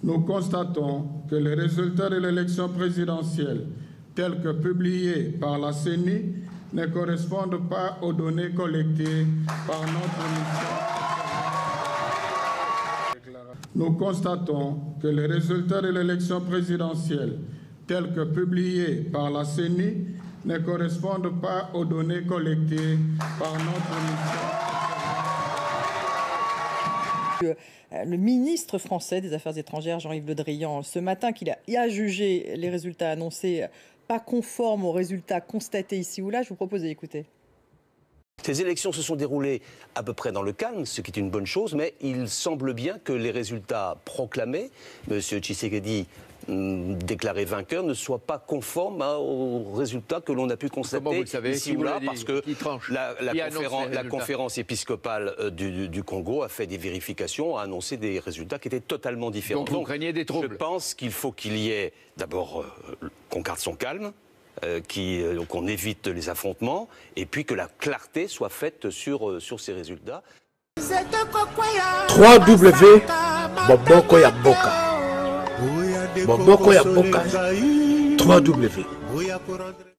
Nous constatons que les résultats de l'élection présidentielle, tels que publiés par la CENI, ne correspondent pas aux données collectées par notre mission. Nous constatons que les résultats de l'élection présidentielle, tels que publiés par la CENI, ne correspondent pas aux données collectées par notre mission. Le ministre français des Affaires étrangères, Jean-Yves Le Drian, ce matin, qu'il a jugé les résultats annoncés pas conformes aux résultats constatés ici ou là. Je vous propose d'écouter. Ces élections se sont déroulées à peu près dans le calme, ce qui est une bonne chose, mais il semble bien que les résultats proclamés, M. Tshisekedi déclaré vainqueur, ne soient pas conformes aux résultats que l'on a pu constater ici ou là, parce que la conférence épiscopale du Congo a fait des vérifications, a annoncé des résultats qui étaient totalement différents. Donc vous craignez des troubles. Je pense qu'il faut qu'il y ait d'abord qu'on garde son calme, qu'on évite les affrontements, et puis que la clarté soit faite sur ces résultats. www.bobokoyaboka.www